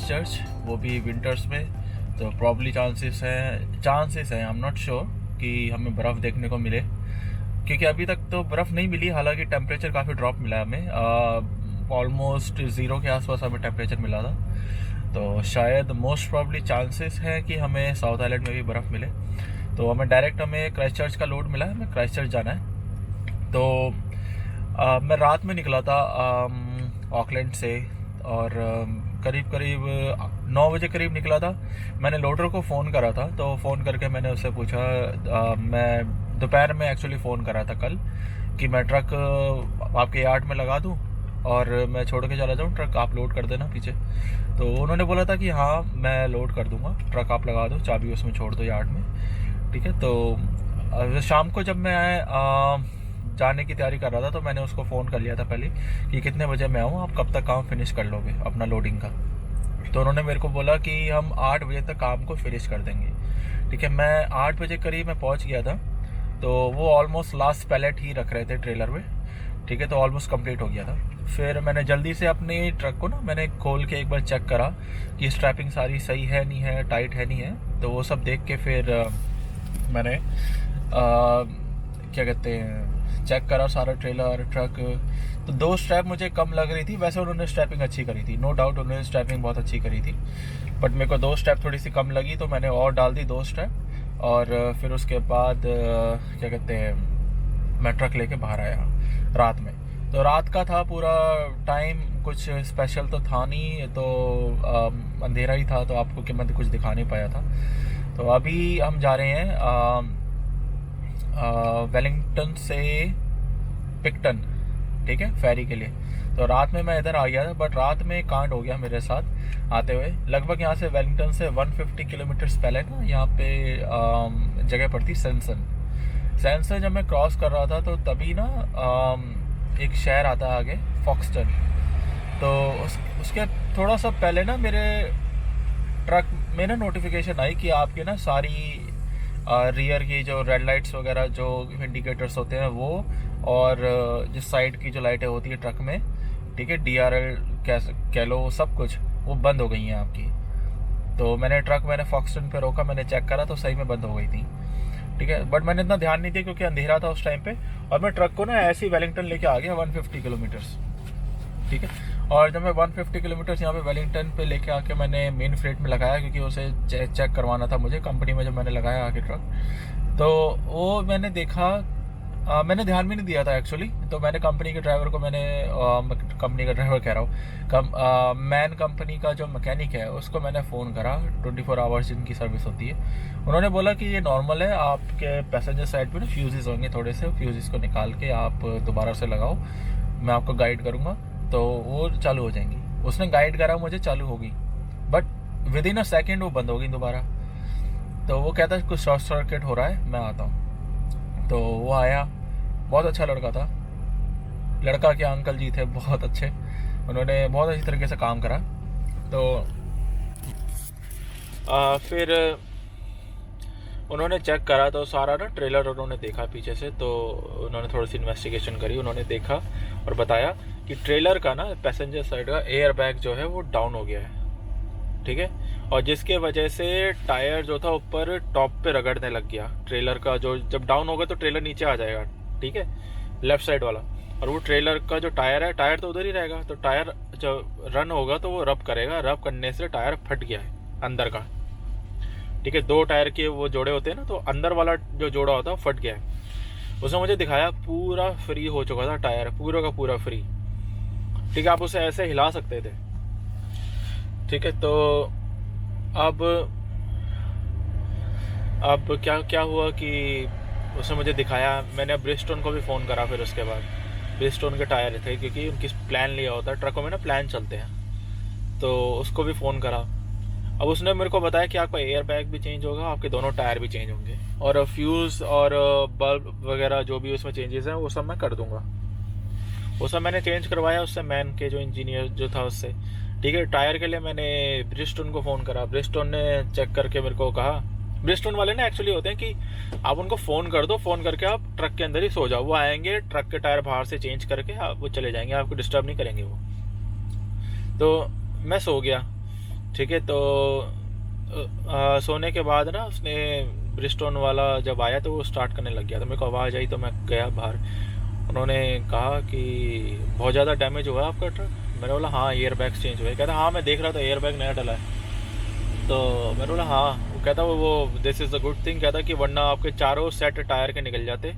Christ church, वो भी winters में। तो प्रॉब्ली चांसेस हैं, आई एम नॉट श्योर कि हमें बर्फ़ देखने को मिले, क्योंकि अभी तक तो बर्फ़ नहीं मिली। हालांकि टेम्परेचर काफ़ी ड्रॉप मिला हमें, ऑलमोस्ट ज़ीरो के आसपास हमें टेम्परेचर मिला था। तो शायद मोस्ट प्रॉब्ली चांसेस हैं कि हमें साउथ आइलैंड में भी बर्फ़ मिले। तो हमें क्राइस्ट चर्च का लोड मिला है, हमें क्राइस्ट चर्च जाना है। तो मैं रात में निकला था ऑकलैंड से, और करीब करीब 9 बजे करीब निकला था। मैंने लोडर को फ़ोन करा था, तो फ़ोन करके मैंने उससे पूछा, मैं दोपहर में एक्चुअली फ़ोन करा था कल, कि मैं ट्रक आपके यार्ड में लगा दूं और मैं छोड़ के चला जाऊं, ट्रक आप लोड कर देना पीछे। तो उन्होंने बोला था कि हाँ मैं लोड कर दूंगा, ट्रक आप लगा दो, चाबी उसमें छोड़ दो यार्ड में, ठीक है। तो शाम को जब मैं जाने की तैयारी कर रहा था, तो मैंने उसको फ़ोन कर लिया था पहले कि कितने बजे मैं आऊँ, आप कब तक काम फिनिश कर लोगे अपना लोडिंग का। तो उन्होंने मेरे को बोला कि हम 8 बजे तक काम को फिनिश कर देंगे, ठीक है। मैं 8 बजे करीब मैं पहुँच गया था। तो वो ऑलमोस्ट लास्ट पैलेट ही रख रहे थे ट्रेलर में, ठीक है। तो ऑलमोस्ट कंप्लीट हो गया था। फिर मैंने जल्दी से अपने ट्रक को मैंने खोल के एक बार चेक करा कि स्ट्रैपिंग सारी सही है नहीं है, टाइट है नहीं है। तो वो सब देख के फिर मैंने क्या कहते हैं, चेक करा सारा ट्रेलर ट्रक। तो 2 स्ट्रैप मुझे कम लग रही थी, वैसे उन्होंने स्ट्रैपिंग अच्छी करी थी, नो डाउट उन्होंने स्ट्रैपिंग बहुत अच्छी करी थी, बट मेरे को 2 स्ट्रैप थोड़ी सी कम लगी, तो मैंने और डाल दी 2 स्ट्रैप। और फिर उसके बाद क्या कहते हैं, मैं ट्रक लेके बाहर आया रात में। तो रात का था पूरा टाइम, कुछ स्पेशल तो था नहीं, तो अंधेरा ही था, तो आपको कि मैं कुछ दिखा नहीं पाया था। तो अभी हम जा रहे हैं वेलिंगटन से पिक्टन, ठीक है, फेरी के लिए। तो रात में मैं इधर आ गया था, बट रात में कांड हो गया मेरे साथ आते हुए। लगभग यहाँ से वेलिंगटन से 150 किलोमीटर्स पहले ना यहाँ पे जगह पड़ती सैनसन। जब मैं क्रॉस कर रहा था, तो तभी ना एक शहर आता है आगे, फॉक्सटन। तो उसके थोड़ा सा पहले ना मेरे ट्रक में ना नोटिफिकेशन आई कि आपके ना सारी रियर की जो रेड लाइट्स वगैरह जो इंडिकेटर्स होते हैं वो, और जिस साइड की जो लाइटें होती है ट्रक में, ठीक है, DRL कह लो, सब कुछ वो बंद हो गई हैं आपकी। तो मैंने फॉक्सटन पे रोका, मैंने चेक करा तो सही में बंद हो गई थी, ठीक है। बट मैंने इतना ध्यान नहीं दिया क्योंकि अंधेरा था उस टाइम पे, और मैं ट्रक को ना ऐसे ही वेलिंगटन लेके आ गया 150 किलोमीटर्स, ठीक है। और जब मैं 150 किलोमीटर्स यहाँ पे वेलिंगटन पे लेके आके मैंने मेन फ्रेट में लगाया, क्योंकि उसे चेक करवाना था मुझे कंपनी में। जब मैंने लगाया आके ट्रक, तो वो मैंने देखा, मैंने ध्यान भी नहीं दिया था एक्चुअली। तो मैंने कंपनी के ड्राइवर को कंपनी का ड्राइवर कह रहा हूँ, मैन कंपनी का जो मैकेनिक है उसको मैंने फ़ोन करा, 24 आवर्स जिनकी सर्विस होती है। उन्होंने बोला कि ये नॉर्मल है, आपके पैसेंजर साइड पे ना फ्यूजेस होंगे थोड़े से, फ्यूजेस को निकाल के आप दोबारा से लगाओ, मैं आपको गाइड करूँगा तो वो चालू हो जाएंगी। उसने गाइड करा, मुझे चालू होगी, but with in a second वो बंद हो गई दोबारा। तो वो कहता है कुछ शॉर्ट सर्किट हो रहा है, मैं आता हूँ। तो वो आया, बहुत अच्छा लड़का था, लड़का के अंकल जी थे बहुत अच्छे, उन्होंने बहुत अच्छी तरीके से काम करा। तो फिर उन्होंने चेक करा, तो सारा ना ट्रेलर उन्होंने देखा पीछे से। तो उन्होंने थोड़ी सी इन्वेस्टिगेशन करी, उन्होंने देखा और बताया कि ट्रेलर का ना पैसेंजर साइड का एयर बैग जो है वो डाउन हो गया है, ठीक है। और जिसके वजह से टायर जो था ऊपर टॉप पे रगड़ने लग गया ट्रेलर का। जो जब डाउन होगा तो ट्रेलर नीचे आ जाएगा, ठीक है, लेफ्ट साइड वाला। और वो ट्रेलर का जो टायर है, टायर तो उधर ही रहेगा, तो टायर जब रन होगा तो वो रब करेगा, रब करने से टायर फट गया है अंदर का, ठीक है। 2 टायर के वो जोड़े होते हैं ना, तो अंदर वाला जो जोड़ा होता है फट गया है। उसने मुझे दिखाया पूरा फ्री हो चुका था टायर, पूरा का पूरा फ्री, ठीक है। आप उसे ऐसे हिला सकते थे, ठीक है। तो अब क्या क्या हुआ कि उसने मुझे दिखाया, मैंने ब्रिजस्टोन को भी फ़ोन करा। फिर उसके बाद ब्रिजस्टोन के टायर थे, क्योंकि उनकी प्लान लिया होता है ट्रकों में ना, प्लान चलते हैं, तो उसको भी फ़ोन करा। अब उसने मेरे को बताया कि आपका एयर बैग भी चेंज होगा, आपके दोनों टायर भी चेंज होंगे, और फ्यूज़ और बल्ब वगैरह जो भी उसमें चेंजेस हैं वो सब मैं कर दूंगा। वो सब मैंने चेंज करवाया उससे, मैन के जो इंजीनियर जो था उससे, ठीक है। टायर के लिए मैंने ब्रिजस्टोन को फ़ोन करा, ब्रिजस्टोन ने चेक करके मेरे को कहा। ब्रिजस्टोन वाले ना एक्चुअली होते हैं कि आप उनको फ़ोन कर दो, फ़ोन करके आप ट्रक के अंदर ही सो जाओ, वो आएंगे ट्रक के टायर बाहर से चेंज करके आप वो चले जाएंगे, आपको डिस्टर्ब नहीं करेंगे वो। तो मैं सो गया। ठीक है। तो सोने के बाद ना उसने ब्रिजस्टोन वाला जब आया तो वो स्टार्ट करने लग गया, तो मेरे को आवाज़ आई तो मैं गया बाहर। उन्होंने कहा कि बहुत ज़्यादा डैमेज हुआ आपका ट्रक। मैंने बोला हाँ एयर बैग चेंज हुए। कहता हाँ मैं देख रहा था एयर बैग नया डला है। तो मैंने बोला हाँ। वो कहता वो this is the good thing, कहता कि वरना आपके चारों सेट टायर के निकल जाते।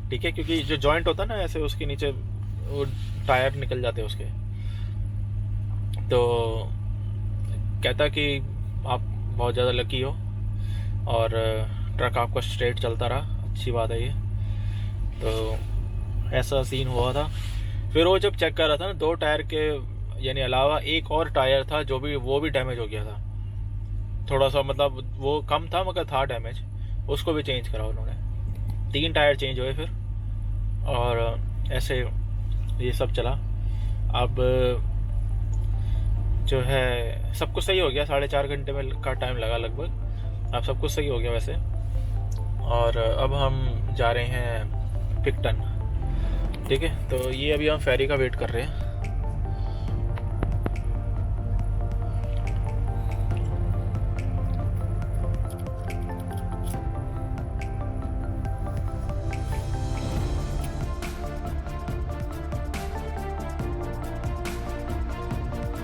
ठीक है, क्योंकि जो जॉइंट होता है ना ऐसे उसके नीचे वो टायर निकल जाते उसके। तो कहता कि आप बहुत ज़्यादा लकी हो और ट्रक आपका स्ट्रेट चलता रहा, अच्छी बात है ये। तो ऐसा सीन हुआ था। फिर वो जब चेक कर रहा था ना 2 टायर के यानी अलावा एक और टायर था जो भी वो भी डैमेज हो गया था थोड़ा सा, मतलब वो कम था मगर था डैमेज, उसको भी चेंज करा उन्होंने। 3 टायर चेंज हुए फिर, और ऐसे ये सब चला। अब जो है सब कुछ सही हो गया, 4.5 घंटे में का टाइम लगा लगभग। अब सब कुछ सही हो गया वैसे। और अब हम जा रहे हैं पिक्टन। ठीक है, तो ये अभी हम फेरी का वेट कर रहे हैं।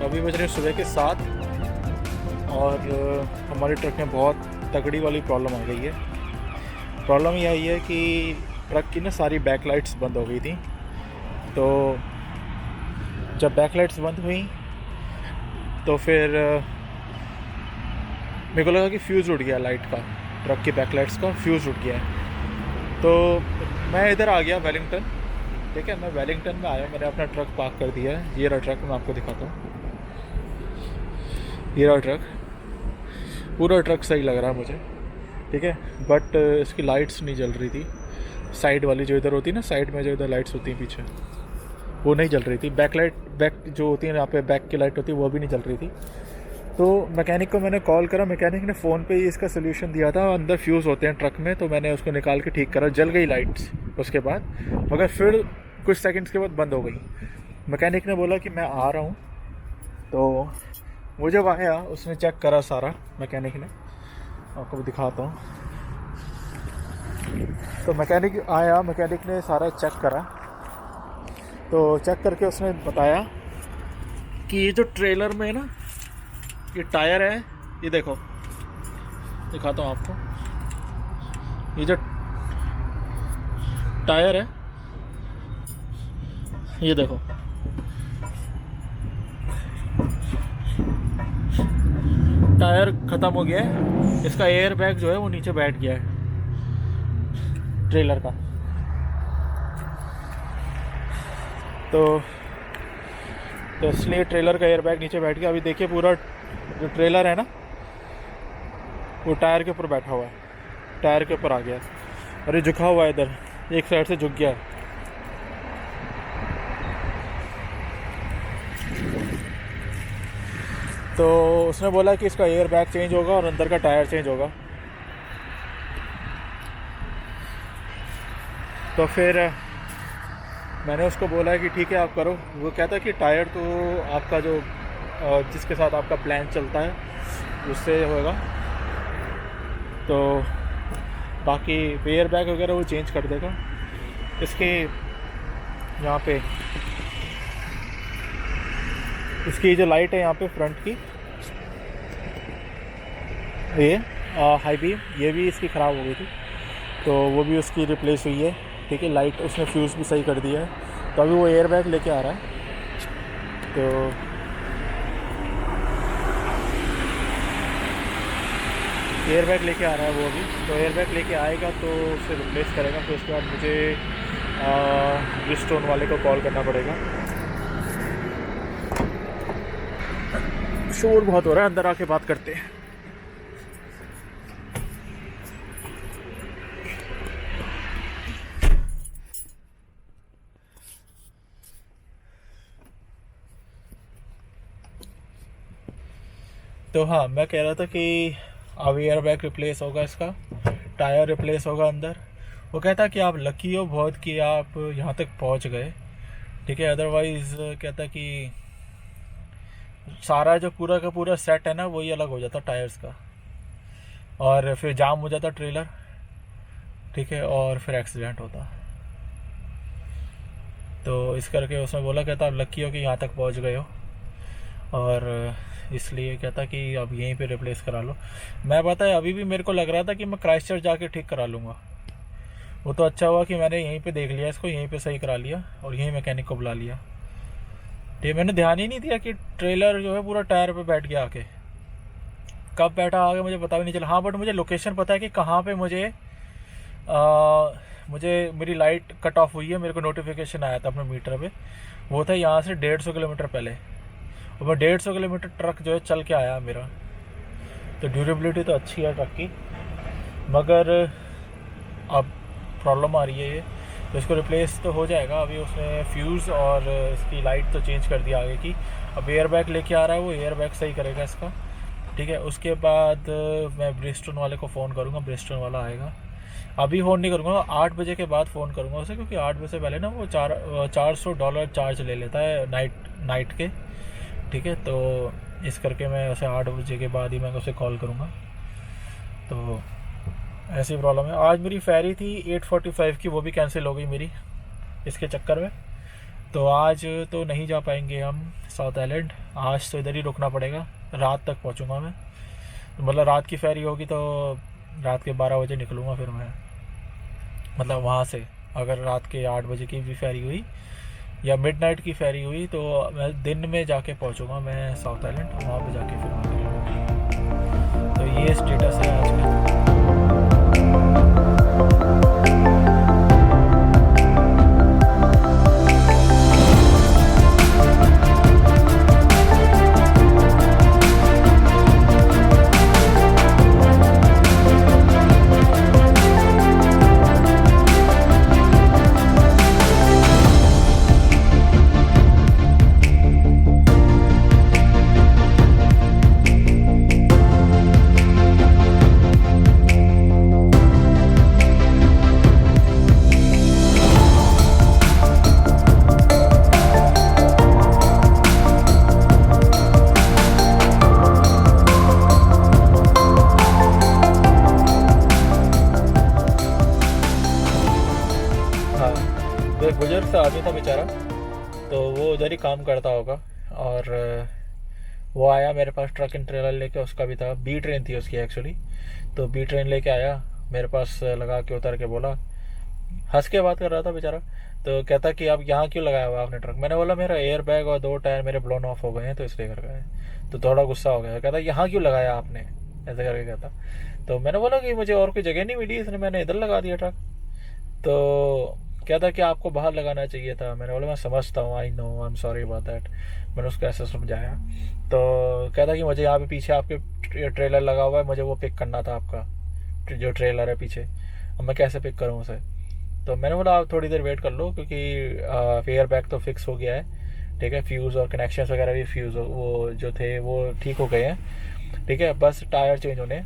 अभी बज रहे हैं सुबह के 7 और हमारे ट्रक में बहुत तगड़ी वाली प्रॉब्लम आ गई है। प्रॉब्लम ये आई है कि ट्रक की ना सारी बैक लाइट्स बंद हो गई थी। तो जब बैक लाइट्स बंद हुई तो फिर मेरे को लगा कि फ्यूज़ उड़ गया लाइट का, ट्रक की बैक लाइट्स का फ्यूज़ उड़ गया है। तो मैं इधर आ गया वेलिंगटन। ठीक है, मैं वेलिंगटन में आया, मैंने अपना ट्रक पार्क कर दिया है। ये रहा ट्रक, मैं आपको दिखाता हूँ। ये रहा ट्रक, पूरा ट्रक सही लग रहा है मुझे। ठीक है, बट इसकी लाइट्स नहीं जल रही थी। साइड वाली जो इधर होती है ना, साइड में जो इधर लाइट्स होती हैं पीछे, वो नहीं जल रही थी। बैक लाइट, बैक जो होती है यहाँ पे बैक की लाइट होती है, वो भी नहीं जल रही थी। तो मैकेनिक को मैंने कॉल करा, मैकेनिक ने फ़ोन पे ही इसका सोल्यूशन दिया था। अंदर फ्यूज़ होते हैं ट्रक में, तो मैंने उसको निकाल के ठीक करा, जल गई लाइट्स उसके बाद, मगर फिर कुछ सेकंड्स के बाद बंद हो गई। मैकेनिक ने बोला कि मैं आ रहा हूँ। तो वो जब आया उसने चेक करा सारा, मैकेनिक ने, आपको दिखाता हूँ। तो मैकेनिक आया, मैकेनिक ने सारा चेक करा। तो चेक करके उसने बताया कि ये जो ट्रेलर में ना ये टायर है, ये देखो दिखाता हूँ आपको। ये जो टायर है ये देखो, टायर ख़त्म हो गया है। इसका एयर बैग जो है वो नीचे बैठ गया है ट्रेलर का। तो इसलिए ट्रेलर का एयर बैग नीचे बैठ गया। अभी देखिए पूरा जो ट्रेलर है ना वो टायर के ऊपर बैठा हुआ है, टायर के ऊपर आ गया और ये झुका हुआ है, इधर एक साइड से झुक गया है। तो उसने बोला कि इसका एयर बैग चेंज होगा और अंदर का टायर चेंज होगा। तो फिर मैंने उसको बोला कि ठीक है आप करो। वो कहता कि टायर तो आपका जो जिसके साथ आपका प्लान चलता है उससे होगा, तो बाकी एयर बैग वगैरह वो चेंज कर देगा। इसके यहाँ पे इसकी जो लाइट है यहाँ पे फ्रंट की, ये हाई बीम, ये भी इसकी ख़राब हो गई थी, तो वो भी उसकी रिप्लेस हुई है। ठीक है, लाइट उसने फ्यूज़ भी सही कर दिया है। तो अभी वो एयर बैग लेके आ रहा है। तो एयर बैग लेके आ रहा है वो अभी। तो एयर बैग लेके आएगा तो उसे रिप्लेस करेगा। फिर उसके बाद मुझे ब्रिजस्टोन वाले को कॉल करना पड़ेगा। शोर बहुत हो रहा है, अंदर आके बात करते हैं। तो हाँ, मैं कह रहा था कि अब एयर बैग रिप्लेस होगा, इसका टायर रिप्लेस होगा अंदर। वो कहता कि आप लकी हो बहुत कि आप यहाँ तक पहुँच गए। ठीक है, अदरवाइज़ कहता कि सारा जो पूरा का पूरा सेट है ना वही अलग हो जाता टायर्स का, और फिर जाम हो जाता ट्रेलर, ठीक है, और फिर एक्सीडेंट होता। तो इस करके उसने बोला, कहता अब लकी हो कि यहाँ तक पहुँच गए हो, और इसलिए कहता कि अब यहीं पे रिप्लेस करा लो। मैं पता है अभी भी मेरे को लग रहा था कि मैं क्राइस्टचर्च जाके ठीक करा लूँगा। वो तो अच्छा हुआ कि मैंने यहीं पे देख लिया इसको, यहीं पे सही करा लिया और यहीं मैकेनिक को बुला लिया। ये मैंने ध्यान ही नहीं दिया कि ट्रेलर जो है पूरा टायर पे बैठ गया आके, कब बैठा आगे मुझे पता भी नहीं चला। हाँ बट मुझे लोकेशन पता है कि कहाँ पे मुझे मेरी लाइट कट ऑफ हुई है। मेरे को नोटिफिकेशन आया था अपने मीटर पे, वो था यहाँ से 150 किलोमीटर पहले, और मैं 150 किलोमीटर ट्रक जो है चल के आया मेरा। तो ड्यूरेबिलिटी तो अच्छी है ट्रक की, मगर अब प्रॉब्लम आ रही है ये, तो इसको रिप्लेस तो हो जाएगा। अभी उसने फ्यूज़ और इसकी लाइट तो चेंज कर दिया आगे की। अब एयर बैग लेके आ रहा है, वो एयर बैग सही करेगा इसका, ठीक है। उसके बाद मैं ब्रिस्टोन वाले को फ़ोन करूँगा, ब्रिस्टोन वाला आएगा। अभी फ़ोन नहीं करूँगा, 8 बजे के बाद फ़ोन करूँगा उसे, क्योंकि 8 बजे से पहले ना वो $400 चार्ज ले लेता है नाइट के, ठीक है। तो इस करके मैं उसे 8 बजे के बाद ही मैं उसे कॉल करूँगा। तो ऐसी प्रॉब्लम है। आज मेरी फेरी थी 8:45 की, वो भी कैंसिल हो गई मेरी इसके चक्कर में। तो आज तो नहीं जा पाएंगे हम साउथ आइलैंड, आज तो इधर ही रुकना पड़ेगा, रात तक पहुंचूंगा मैं। तो मतलब रात की फेरी होगी तो रात के 12 बजे निकलूँगा फिर मैं, मतलब वहाँ से। अगर रात के 8 बजे की भी फेरी हुई या मिडनाइट की फेरी हुई तो मैं दिन में जाके पहुँचूँगा मैं साउथ आइलैंड, वहाँ पे जाके फिर मैं निकलूँगा। तो ये स्टेटस है आज का। हाँ, वो एक बुजुर्ग सा आदमी था बेचारा, तो वो उधर ही काम करता होगा, और वो आया मेरे पास ट्रक एंड ट्रेलर लेके। उसका भी था, बी ट्रेन थी उसकी एक्चुअली। तो बी ट्रेन लेके आया, मेरे पास लगा के उतर के बोला, हंस के बात कर रहा था बेचारा। तो कहता कि आप यहाँ क्यों लगाया हुआ आपने ट्रक? मैंने बोला मेरा एयर बैग और 2 टायर मेरे ब्लोन ऑफ हो गए हैं तो इसलिए कर गए। तो थोड़ा गुस्सा हो गया, कहता यहाँ क्यों लगाया आपने, ऐसे करके कहता। तो मैंने बोला कि मुझे और कोई जगह नहीं मिली इसलिए मैंने इधर लगा दिया ट्रक। तो कहता कि आपको बाहर लगाना चाहिए था। मैंने बोला मैं समझता हूँ, I know, I am sorry about that. मैंने उसको ऐसे समझाया। तो कहता कि मुझे यहाँ पे पीछे आपके ट्रेलर लगा हुआ है, मुझे वो पिक करना था आपका जो ट्रेलर है पीछे, अब मैं कैसे पिक करूँ उसे? तो मैंने बोला आप थोड़ी देर वेट कर लो, क्योंकि एयर बैग तो फिक्स हो गया है, ठीक है। फ्यूज़ और कनेक्शन वगैरह भी फ्यूज़ वो जो थे वो ठीक हो गए हैं, ठीक है, बस टायर चेंज होने।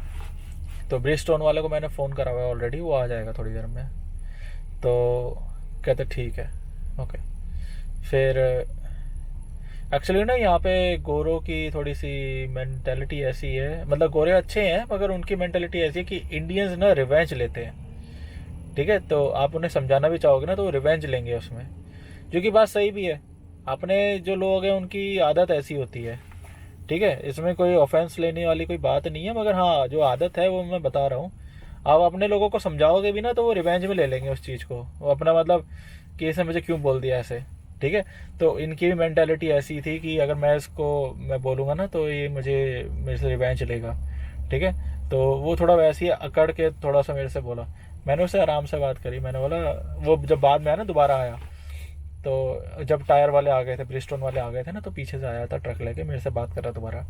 तो ब्रिजस्टोन वाले को मैंने फ़ोन करा हुआ है ऑलरेडी, वो आ जाएगा थोड़ी देर में। तो कहते ठीक है, ओके। फिर एक्चुअली ना यहाँ पे गोरों की थोड़ी सी मेंटेलिटी ऐसी है, मतलब गोरे अच्छे हैं मगर उनकी मेंटेलिटी ऐसी है कि इंडियंस ना रिवेंज लेते हैं, ठीक है। तो आप उन्हें समझाना भी चाहोगे ना तो वो रिवेंज लेंगे उसमें, जो कि बात सही भी है। अपने जो लोग हैं उनकी आदत ऐसी होती है, ठीक है। इसमें कोई ऑफेंस लेने वाली कोई बात नहीं है, मगर हाँ जो आदत है वो मैं बता रहा हूँ। आप अपने लोगों को समझाओगे भी ना तो वो रिवेंज में ले लेंगे उस चीज़ को, वो अपना मतलब कि इसने मुझे क्यों बोल दिया ऐसे, ठीक है। तो इनकी भी मेंटालिटी ऐसी थी कि अगर मैं बोलूँगा ना तो ये मेरे से रिवेंज लेगा, ठीक है। तो वो थोड़ा वैसे ही अकड़ के थोड़ा सा मेरे से बोला। मैंने उससे आराम से बात करी। मैंने बोला, वो जब बाद में आया ना दोबारा आया, तो जब टायर वाले आ गए थे, ब्रिजस्टोन वाले आ गए थे ना, तो पीछे से आया था ट्रक लेके, मेरे से बात कर रहा दोबारा।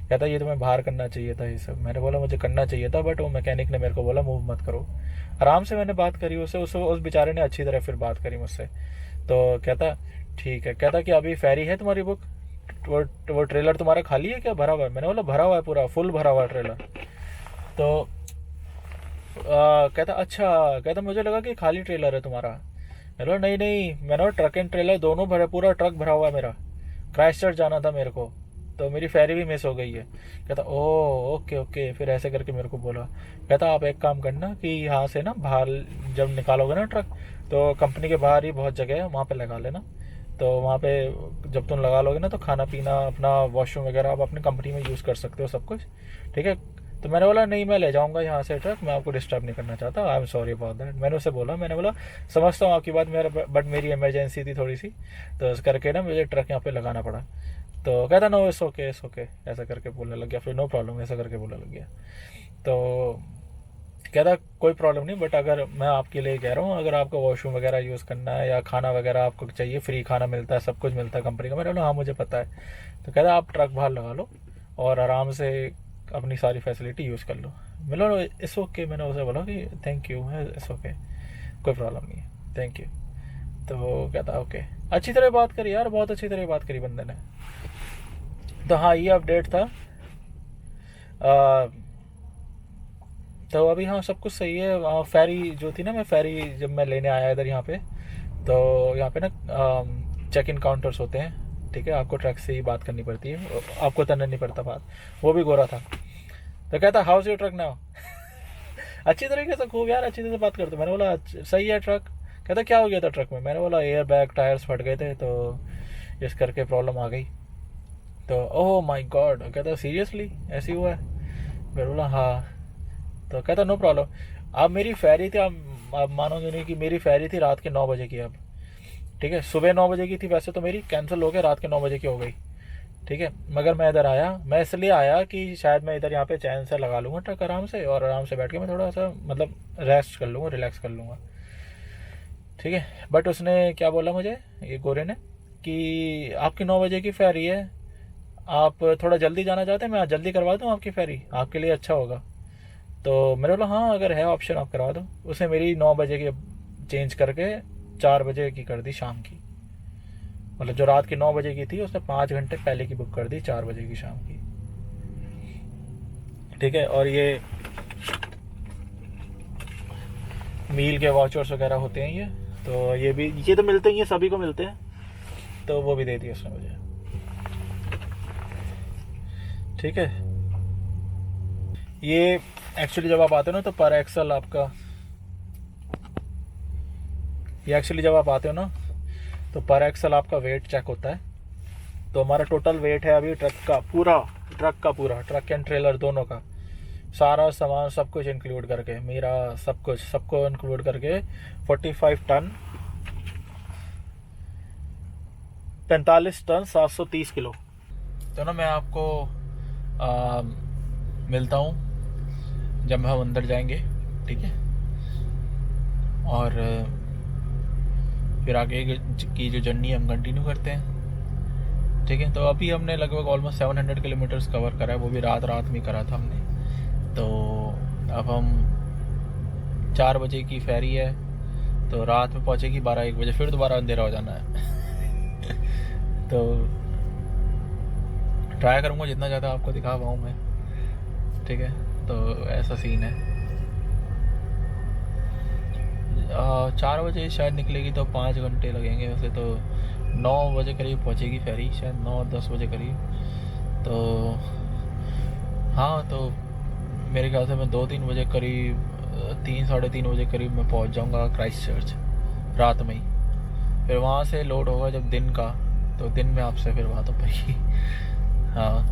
कहता ये तुम्हें बाहर करना चाहिए था ये सब। मैंने बोला मुझे करना चाहिए था, बट वो मैकेनिक ने मेरे को बोला मूव मत करो। आराम से मैंने बात करी उससे, उस बेचारे ने अच्छी तरह फिर बात करी मुझसे। तो कहता ठीक है। कहता कि अभी फेरी है तुम्हारी बुक, वो ट्रेलर तुम्हारा खाली है क्या, भरा हुआ है? मैंने बोला भरा हुआ है, पूरा फुल भरा हुआ है ट्रेलर। तो कहता अच्छा। कहता मुझे लगा कि खाली ट्रेलर है तुम्हारा। मैंने बोला नहीं नहीं, मैंने ट्रक एंड ट्रेलर दोनों भरे, पूरा ट्रक भरा हुआ है मेरा। क्राइस्टचर्च जाना था मेरे को, तो मेरी फेरी भी मिस हो गई है। कहता ओ ओके ओके, फिर ऐसे करके मेरे को बोला, कहता आप एक काम करना कि यहाँ से ना बाहर जब निकालोगे ना ट्रक, तो कंपनी के बाहर ही बहुत जगह है, वहाँ पे लगा लेना। तो वहाँ पे जब तुम लगा लोगे ना, तो खाना पीना अपना वॉशरूम वगैरह आप अपनी कंपनी में यूज़ कर सकते हो सब कुछ, ठीक है। तो मैंने बोला नहीं, मैं ले जाऊँगा यहाँ से ट्रक, मैं आपको डिस्टर्ब नहीं करना चाहता, I am sorry about that. मैंने उससे बोला, मैंने बोला समझता हूँ आपकी बात, मेरा बट मेरी इमरजेंसी थी थोड़ी सी, तो इस करके ना मुझे ट्रक यहाँ पे लगाना पड़ा। तो कहता no it's okay it's okay, ऐसा करके बोलने लग गया, फिर नो प्रॉब्लम ऐसा करके बोलने लग गया। तो कहता कोई प्रॉब्लम नहीं, बट अगर मैं आपके लिए कह रहा हूँ, अगर आपको वॉशरूम वगैरह यूज़ करना है या खाना वगैरह आपको चाहिए, फ्री खाना मिलता है, सब कुछ मिलता है कंपनी का। मैंने बोला हाँ मुझे पता है। तो कहता आप ट्रक बाहर लगा लो और आराम से अपनी सारी फैसिलिटी यूज़ कर लो। बोला इट्स ओके, मैंने उसे बोला कि थैंक यू है, इट्स ओके, कोई प्रॉब्लम नहीं है, थैंक यू। तो वो कहता ओके, अच्छी तरह बात करी यार, बहुत अच्छी तरह बात करी बंदे ने। तो हाँ ये अपडेट था। तो अभी हाँ सब कुछ सही है। फेरी जो थी ना, मैं फेरी जब मैं लेने आया इधर यहाँ पे, तो यहाँ पे ना चेक इन काउंटर्स होते हैं, ठीक है, आपको ट्रक से ही बात करनी पड़ती है, आपको करना नहीं पड़ता बात। वो भी गोरा था। तो कहता हाउस योर ट्रक नाउ अच्छी तरीके से, खूब यार अच्छी तरह से बात करते। मैंने बोला सही है ट्रक। कहता क्या हो गया था ट्रक में? मैंने बोला एयर बैग टायर्स फट गए थे, तो इस करके प्रॉब्लम आ गई। तो ओह माय गॉड, कहता सीरियसली ऐसी हुआ है? मैंने बोला हाँ। तो कहता नो प्रॉब्लम। अब मेरी फेरी थी, आप मानोगे नहीं कि मेरी फेरी थी रात के 9 बजे की। अब ठीक है, सुबह 9 बजे की थी वैसे तो, मेरी कैंसिल हो गई, रात के 9 बजे की हो गई, ठीक है। मगर मैं इधर आया, मैं इसलिए आया कि शायद मैं इधर यहाँ पे चैन से लगा लूँगा ट्रक आराम से, और आराम से बैठ के मैं थोड़ा सा मतलब रेस्ट कर लूँगा, रिलैक्स कर लूँगा, ठीक है। बट उसने क्या बोला मुझे, ये गोरे ने, कि आपकी 9 बजे की फेरी है, आप थोड़ा जल्दी जाना चाहते हैं, मैं जल्दी करवा दूँ आपकी फेरी, आपके लिए अच्छा होगा। तो मेरे बोला हाँ अगर है ऑप्शन आप करवा दो। उसने मेरी 9 बजे की चेंज करके 4 बजे की कर दी शाम की, मतलब जो रात की 9 बजे की थी उसने 5 घंटे पहले की बुक कर दी, 4 बजे की शाम की, ठीक है। और ये मील के वाचर्स वगैरह होते हैं ये, तो ये भी, ये तो मिलते ही हैं, सभी को मिलते हैं, तो वो भी दे दिया उसने मुझे, ठीक है। ये एक्चुअली जब आप आते हो ना, तो पर एक्सल आपका, ये एक्चुअली जब आप आते हो ना, तो पर एक्सल आपका वेट चेक होता है। तो हमारा टोटल वेट है अभी ट्रक का पूरा, ट्रक एंड ट्रेलर दोनों का, सारा सामान सब कुछ इंक्लूड करके, मेरा सब कुछ सबको इंक्लूड करके 45 टन 45 टन 730 किलो। तो ना मैं आपको मिलता हूँ जब हम अंदर जाएंगे, ठीक है। और फिर आगे की जो जर्नी हम कंटिन्यू करते हैं, ठीक है। तो अभी हमने लगभग ऑलमोस्ट 700 किलोमीटर्स कवर करा है, वो भी रात में करा था हमने। तो अब हम 4 बजे की फेरी है, तो रात में पहुँचेगी 12-1 बजे, फिर दोबारा अंधेरा हो जाना है तो ट्राई करूँगा जितना ज़्यादा आपको दिखा पाऊँ मैं, ठीक है। तो ऐसा सीन है। 4 बजे शायद निकलेगी, तो 5 घंटे लगेंगे वैसे तो। 9 बजे करीब पहुँचेगी फेरी, शायद 9-10 बजे करीब। तो हाँ, तो मेरे ख्याल से मैं 2-3 बजे करीब, 3-3:30 बजे करीब मैं पहुँच जाऊँगा क्राइस्ट चर्च रात में ही। फिर वहाँ से लोड होगा जब दिन का, तो दिन में आपसे फिर बात हो पाएगी हाँ,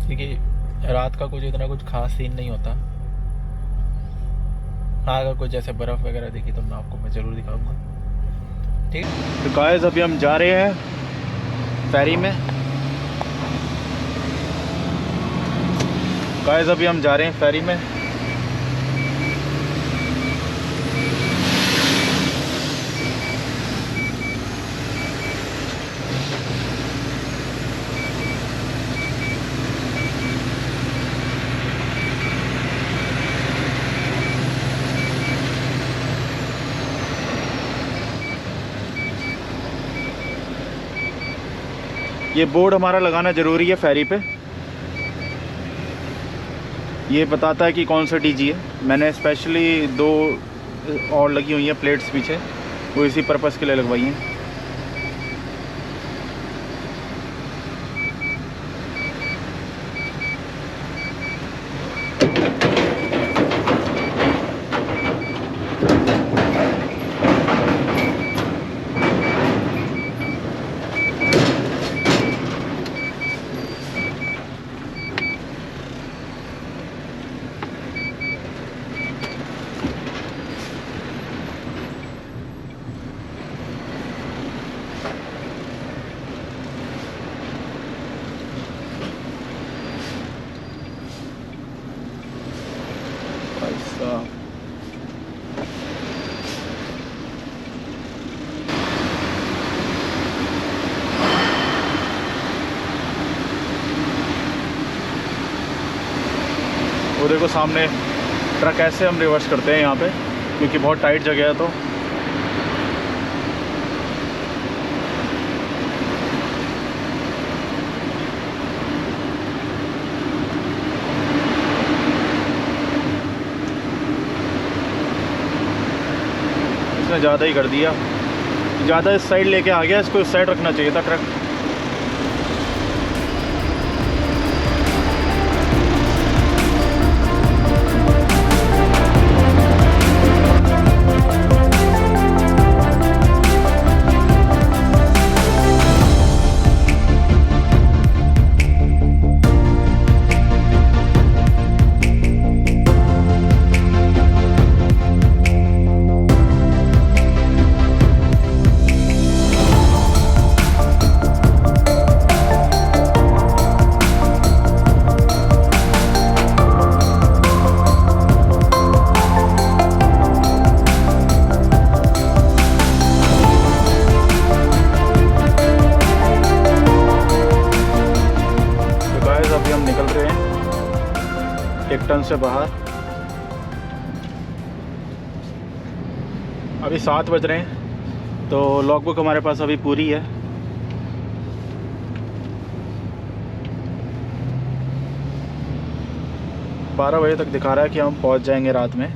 क्योंकि रात का कुछ इतना कुछ खास सीन नहीं होता। हाँ, अगर कुछ जैसे बर्फ़ वगैरह दिखी तो मैं ज़रूर दिखाऊंगा, ठीक है। तो गाइस अभी हम जा रहे हैं फेरी में, ये बोर्ड हमारा लगाना ज़रूरी है फेरी पे, ये बताता है कि कौन सा डीजी है। मैंने स्पेशली 2 और लगी हुई हैं प्लेट्स पीछे, वो इसी पर्पज़ के लिए लगवाई हैं। देखो सामने ट्रक, ऐसे हम रिवर्स करते हैं यहाँ पे क्योंकि बहुत टाइट जगह है। तो इसने ज़्यादा ही कर दिया, ज़्यादा इस साइड लेके आ गया, इसको इस साइड रखना चाहिए था ट्रक। टिकटन से बाहर अभी 7 बज रहे हैं, तो लॉगबुक हमारे पास अभी पूरी है। बारह बजे तक दिखा रहा है कि हम पहुंच जाएंगे रात में।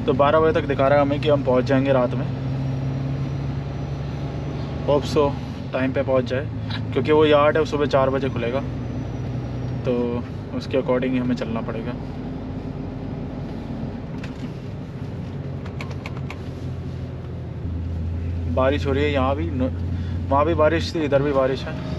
तो 12 बजे तक दिखा रहा है हमें कि हम पहुंच जाएंगे रात में। होप सो टाइम पे पहुंच जाए, क्योंकि वो यार्ड है वो सुबह 4 बजे खुलेगा, तो उसके अकॉर्डिंग ही हमें चलना पड़ेगा। बारिश हो रही है यहाँ भी, वहाँ भी बारिश थी, इधर भी बारिश है।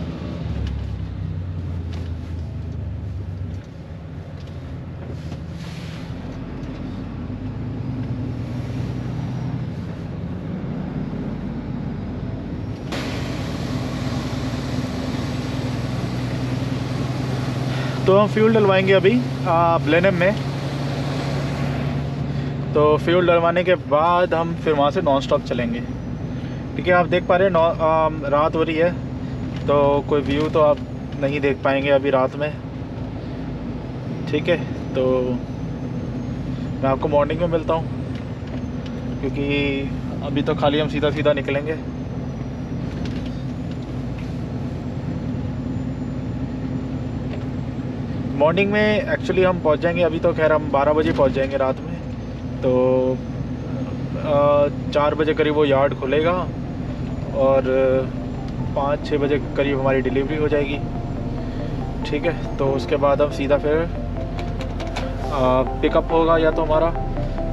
तो हम फ्यूल डलवाएंगे अभी ब्लेनम में। तो फ्यूल डलवाने के बाद हम फिर वहाँ से नॉन स्टॉप चलेंगे। ठीक है, आप देख पा रहे हैं रात हो रही है, तो कोई व्यू तो आप नहीं देख पाएंगे अभी रात में। ठीक है, तो मैं आपको मॉर्निंग में मिलता हूँ, क्योंकि अभी तो खाली हम सीधा सीधा निकलेंगे। मॉर्निंग में एक्चुअली हम पहुंच जाएंगे, अभी तो खैर हम 12 बजे पहुंच जाएंगे रात में। तो 4 बजे करीब वो यार्ड खुलेगा और 5-6 बजे करीब हमारी डिलीवरी हो जाएगी। ठीक है, तो उसके बाद हम सीधा फिर पिकअप होगा या तो हमारा,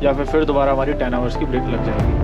या फिर दोबारा हमारी 10 आवर्स की ब्रेक लग जाएगी।